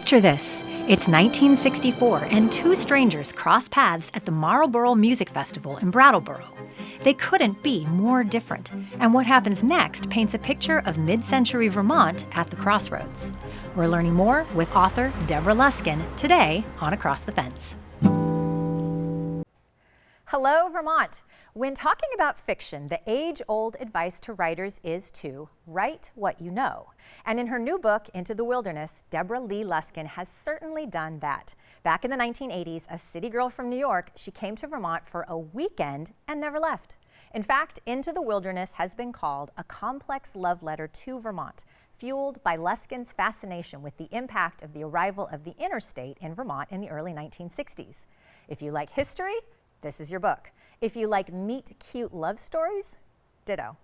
Picture this. It's 1964, and two strangers cross paths at the Marlborough Music Festival in Brattleboro. They couldn't be more different, and what happens next paints a picture of mid-century Vermont at the crossroads. We're learning more with author Deb Luskin today on Across the Fence. Hello, Vermont. When talking about fiction, the age-old advice to writers is to write what you know. And in her new book, Into the Wilderness, Deborah Lee Luskin has certainly done that. Back in the 1980s, a city girl from New York, she came to Vermont for a weekend and never left. In fact, Into the Wilderness has been called a complex love letter to Vermont, fueled by Luskin's fascination with the impact of the arrival of the interstate in Vermont in the early 1960s. If you like history, this is your book. If you like meet-cute love stories, ditto.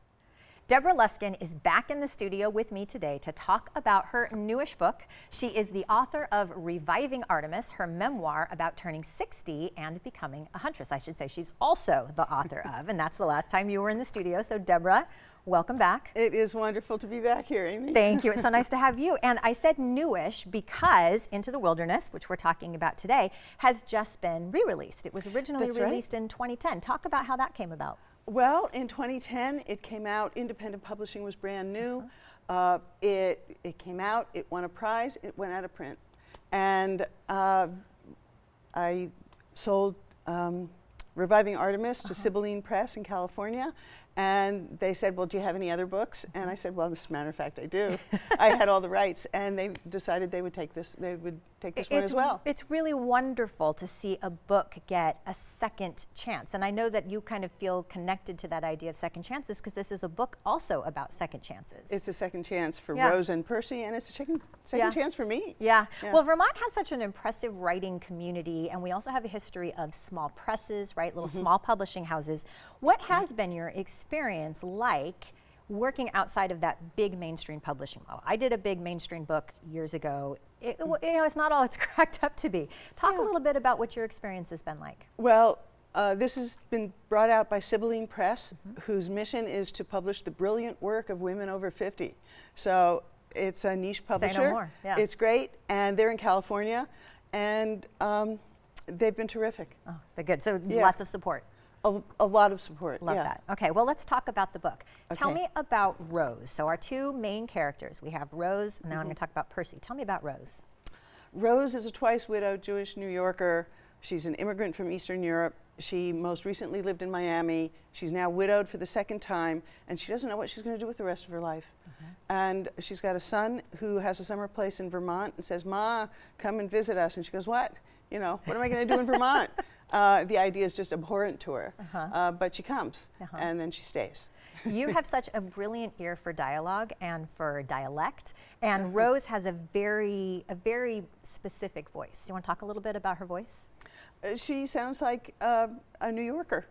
Deborah Luskin is back in the studio with me today to talk about her newish book. She is the author of Reviving Artemis, her memoir about turning 60 and becoming a huntress. I should say she's also the author of, and that's the last time you were in the studio. So Deborah, welcome back. It is wonderful to be back here, Amy. Thank you. It's so nice to have you. And I said newish because Into the Wilderness, which we're talking about today, has just been re-released. It was originally released in 2010. Talk about how that came about. Well, in 2010, it came out. Independent publishing was brand new. It came out. It won a prize. It went out of print. And I sold Reviving Artemis to Sibylline Press in California. And they said, well, do you have any other books? And I said, well, as a matter of fact, I do. I had all the rights, and they decided they would take this. They would take this one as well. It's really wonderful to see a book get a second chance, and I know that you kind of feel connected to that idea of second chances because this is a book also about second chances. It's a second chance for Rose and Percy, and it's a second chance for me. Yeah. Well, Vermont has such an impressive writing community, and we also have a history of small presses, right? Little small publishing houses. What has been your experience like working outside of that big mainstream publishing model? I did a big mainstream book years ago. It's not all it's cracked up to be. Talk a little bit about what your experience has been like. Well, this has been brought out by Sibylline Press, whose mission is to publish the brilliant work of women over 50. So it's a niche publisher. Say no more. Yeah. It's great, and they're in California, and they've been terrific. Oh, they're good. So lots of support. A lot of support. Love that. Okay, well, let's talk about the book. Tell me about Rose. So our two main characters, we have Rose, and now I'm going to talk about Percy. Tell me about Rose. Rose is a twice widowed Jewish New Yorker. She's an immigrant from Eastern Europe. She most recently lived in Miami. She's now widowed for the second time, and she doesn't know what she's going to do with the rest of her life. And she's got a son who has a summer place in Vermont and says, Ma, come and visit us. And she goes, what? You know, what am I going to do in Vermont? The idea is just abhorrent to her, but she comes, and then she stays. You have such a brilliant ear for dialogue and for dialect, and Rose has a very specific voice. Do you want to talk a little bit about her voice? She sounds like a New Yorker.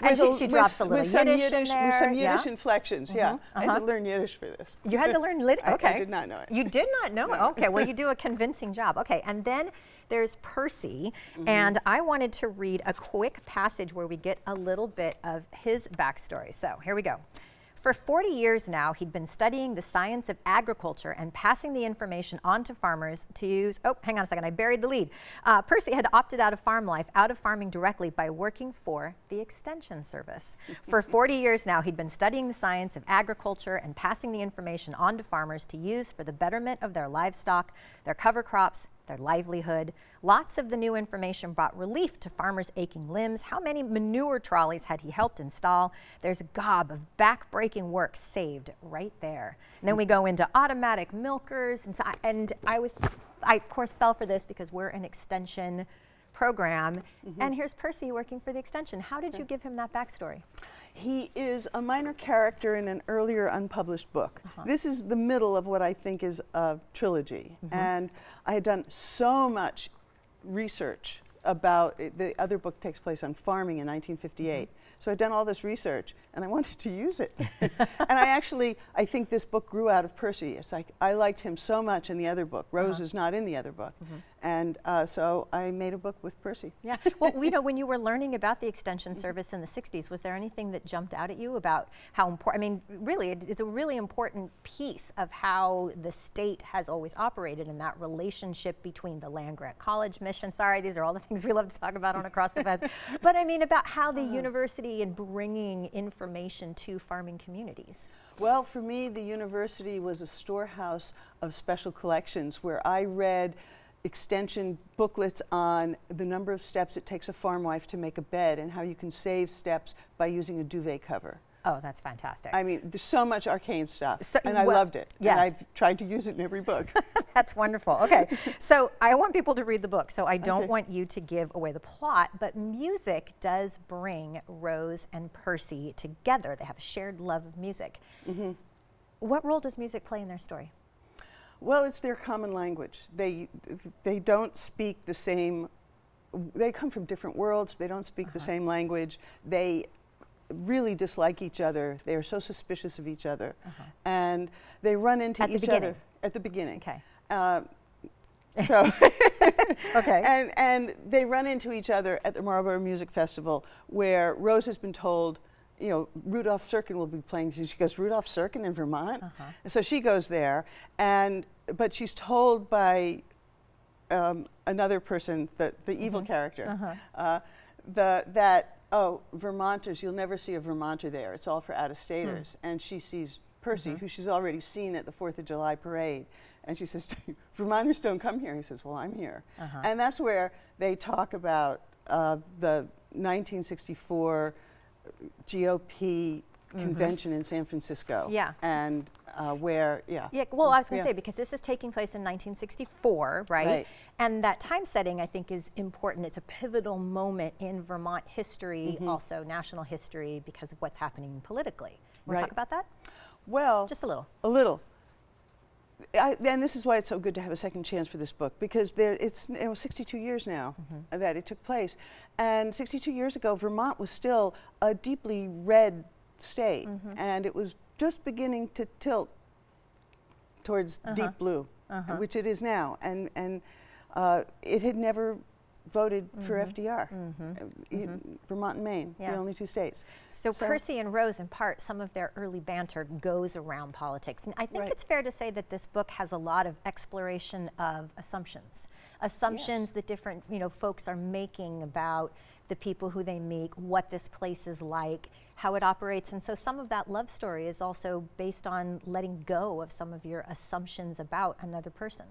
And she drops a little Yiddish in there. With some Yiddish inflections, I had to learn Yiddish for this. You had to learn Yiddish? Okay. I did not know it. You did not know it? Okay, well, you do a convincing job. Okay, and then there's Percy, and I wanted to read a quick passage where we get a little bit of his backstory. So here we go. For 40 years now, he'd been studying the science of agriculture and passing the information on to farmers to use, oh, hang on a second, I buried the lead. Percy had opted out of farm life, out of farming directly by working for the Extension Service. For 40 years now, he'd been studying the science of agriculture and passing the information on to farmers to use for the betterment of their livestock, their cover crops, their livelihood. Lots of the new information brought relief to farmers' aching limbs. How many manure trolleys had he helped install? There's a gob of back-breaking work saved right there. And then we go into automatic milkers, and I of course fell for this because we're an extension program, and here's Percy working for the extension. How did you give him that backstory? He is a minor character in an earlier unpublished book. This is the middle of what I think is a trilogy, and I had done so much research about it. The other book takes place on farming in 1958. So I'd done all this research, and I wanted to use it. And I think this book grew out of Percy. It's like I liked him so much in the other book. Rose is not in the other book. And so I made a book with Percy. Yeah. Well, when you were learning about the Extension Service in the 60s, was there anything that jumped out at you about how important, I mean, really, it's a really important piece of how the state has always operated in that relationship between the land-grant college mission. Sorry, these are all the things we love to talk about on Across the Fence. But I mean, about how the university and bringing information to farming communities. Well, for me, the university was a storehouse of special collections where I read extension booklets on the number of steps it takes a farm wife to make a bed and how you can save steps by using a duvet cover. Oh, that's fantastic. I mean, there's so much arcane stuff, So- and I well, loved it. yes. And I've tried to use it in every book. That's wonderful. Okay, so I want people to read the book, so I don't Okay. want you to give away the plot, but music does bring Rose and Percy together. They have a shared love of music. What role does music play in their story? Well, it's their common language. They don't speak the same, they come from different worlds, they don't speak the same language. They really dislike each other. They are so suspicious of each other. And they run into At the each beginning? other at the beginning. Okay. So Okay. and they run into each other at the Marlborough Music Festival, where Rose has been told, you know, Rudolph Serkin will be playing. She goes, Rudolph Serkin in Vermont? And so she goes there, but she's told by another person, the evil character, that, oh, Vermonters, you'll never see a Vermonter there. It's all for out-of-staters. And she sees Percy, who she's already seen at the 4th of July parade. And she says, Vermonters don't come here. He says, well, I'm here. And that's where they talk about the 1964 GOP convention in San Francisco. Yeah. And where, yeah. Yeah, well, I was going to Yeah. say, because this is taking place in 1964, right? Right. And that time setting, I think, is important. It's a pivotal moment in Vermont history, also national history, because of what's happening politically. Want to Right. talk about that? Well, Just a little. a little. And this is why it's so good to have a second chance for this book, because it's 62 years now that it took place. And 62 years ago, Vermont was still a deeply red state, and it was just beginning to tilt towards deep blue, which it is now. And it had never voted for FDR. Vermont and Maine, Yeah. the only two states. So Percy and Rose, in part, some of their early banter goes around politics. And I think Right. it's fair to say that this book has a lot of exploration of assumptions. Assumptions that different folks are making about the people who they meet, what this place is like, how it operates. And so some of that love story is also based on letting go of some of your assumptions about another person.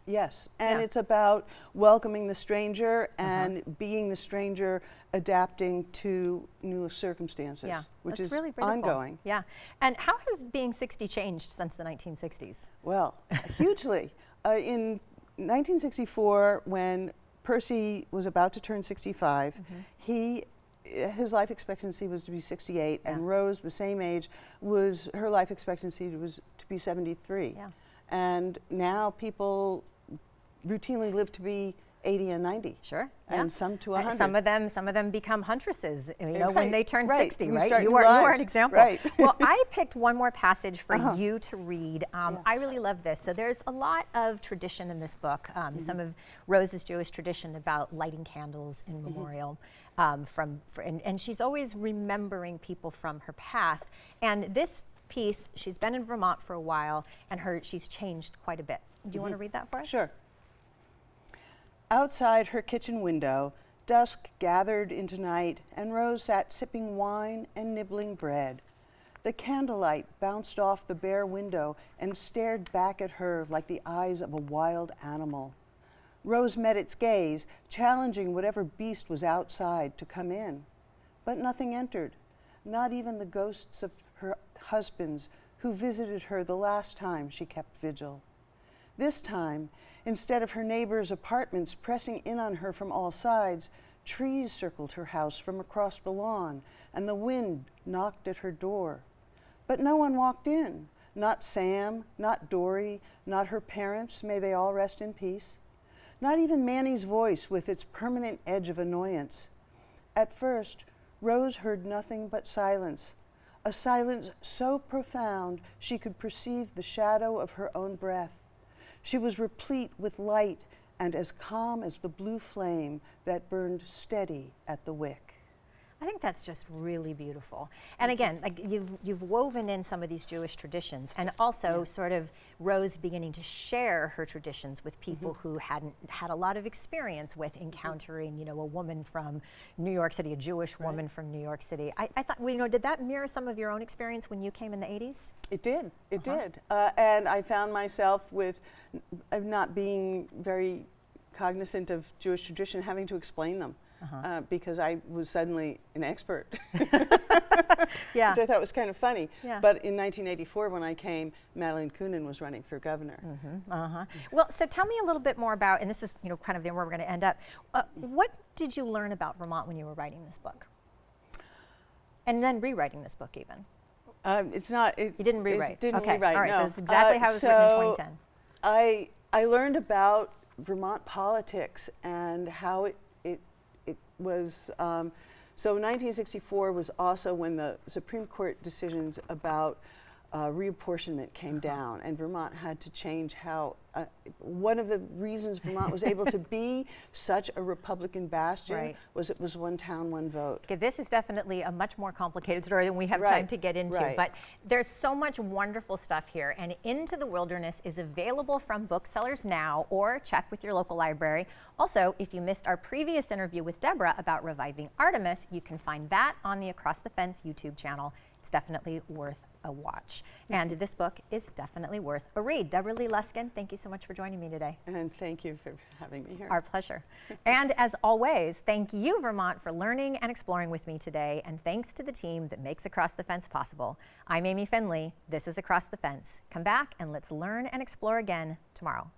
Yes, and Yeah. it's about welcoming the stranger and being the stranger, adapting to new circumstances, Yeah, which that's is really beautiful. ongoing. Yeah, and how has being 60 changed since the 1960s? Well, hugely. In 1964, when Percy was about to turn 65, his life expectancy was to be 68, and Rose, the same age, her life expectancy was to be 73. Yeah. And now people routinely live to be 80 and 90. Sure. And some to 100. Some of them become huntresses, when Right, they turn right. 60, We right? start You new are an lives. example. Right. Well, I picked one more passage for you to read. I really love this. So there's a lot of tradition in this book. Some of Rose's Jewish tradition about lighting candles in memorial, and she's always remembering people from her past. And this piece, she's been in Vermont for a while, and she's changed quite a bit. Do you want to read that for us? Sure. Outside her kitchen window, dusk gathered into night, and Rose sat sipping wine and nibbling bread. The candlelight bounced off the bare window and stared back at her like the eyes of a wild animal. Rose met its gaze, challenging whatever beast was outside to come in. But nothing entered, not even the ghosts of her husbands who visited her the last time she kept vigil. This time, instead of her neighbors' apartments pressing in on her from all sides, trees circled her house from across the lawn, and the wind knocked at her door. But no one walked in, not Sam, not Dory, not her parents, may they all rest in peace. Not even Manny's voice with its permanent edge of annoyance. At first, Rose heard nothing but silence, a silence so profound she could perceive the shadow of her own breath. She was replete with light and as calm as the blue flame that burned steady at the wick. I think that's just really beautiful. And again, like you've woven in some of these Jewish traditions, and also sort of Rose beginning to share her traditions with people who hadn't had a lot of experience with encountering, you know, a woman from New York City, a Jewish woman from New York City. I thought, well, you know, did that mirror some of your own experience when you came in the 80s? It did. It did. And I found myself with not being very cognizant of Jewish tradition, having to explain them. Because I was suddenly an expert, Yeah. which I thought was kind of funny. Yeah. But in 1984, when I came, Madeline Kunin was running for governor. Well, so tell me a little bit more about, and this is, you know, kind of where we're going to end up. What did you learn about Vermont when you were writing this book? And then rewriting this book even? It's not. You didn't rewrite? It didn't okay. rewrite, All right, no. so it's exactly how it was written in 2010. I learned about Vermont politics and how it was, so 1964 was also when the Supreme Court decisions about reapportionment came down, and Vermont had to change how, one of the reasons Vermont was able to be such a Republican bastion was it was one town, one vote. Okay, this is definitely a much more complicated story than we have time to get into, but there's so much wonderful stuff here, and Into the Wilderness is available from booksellers now, or check with your local library. Also, if you missed our previous interview with Deborah about reviving Artemis, you can find that on the Across the Fence YouTube channel. It's definitely worth a watch. And this book is definitely worth a read. Deborah Luskin, thank you so much for joining me today. And thank you for having me here. Our pleasure. And as always, thank you, Vermont, for learning and exploring with me today. And thanks to the team that makes Across the Fence possible. I'm Amy Finlay. This is Across the Fence. Come back and let's learn and explore again tomorrow.